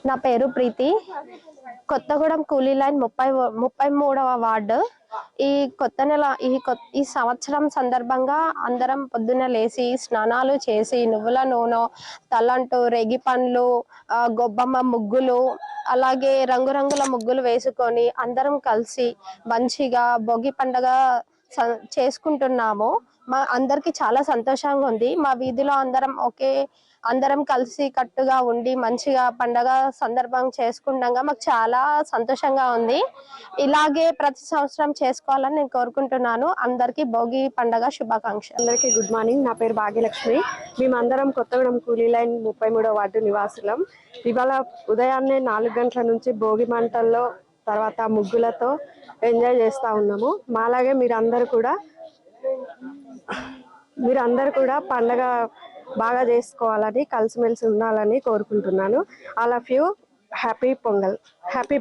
నా పేరు ప్రీతి. కొత్తగూడెం కూలీ లైన్ 33వ వార్డు. ఈ కొత్త నెల ఈ సంవత్సరం సందర్భంగా అందరం పొద్దున్న లేచి స్నానాలు చేసి నువ్వుల నూనె, తలంటు, రేగి పండ్లు, గొబ్బమ్మ ముగ్గులు, అలాగే రంగురంగుల ముగ్గులు వేసుకొని అందరం కలిసి మంచిగా భోగి పండగ చేసుకుంటున్నాము. మా అందరికి చాలా సంతోషంగా ఉంది. మా వీధిలో అందరం కలిసి కట్టుగా ఉండి మంచిగా పండగ సందర్భం చేసుకుండగా మాకు చాలా సంతోషంగా ఉంది. ఇలాగే ప్రతి సంవత్సరం చేసుకోవాలని నేను కోరుకుంటున్నాను. అందరికీ భోగి పండగ శుభాకాంక్షలు. అందరికీ గుడ్ మార్నింగ్. నా పేరు భాగ్యలక్ష్మి. మేమందరం కొత్తగూడెం కూలీ లైన్ 33వ వార్డు నివాసులం. ఇవాళ ఉదయాన్నే 4 గంటల నుంచి భోగి మంటల్లో తర్వాత ముగ్గులతో ఎంజాయ్ చేస్తూ ఉన్నాము. మాలాగే మీరందరూ కూడా పండగ బాగా చేసుకోవాలని, కలిసిమెలిసి ఉండాలని కోరుకుంటున్నాను. All of you happy pongal. Happy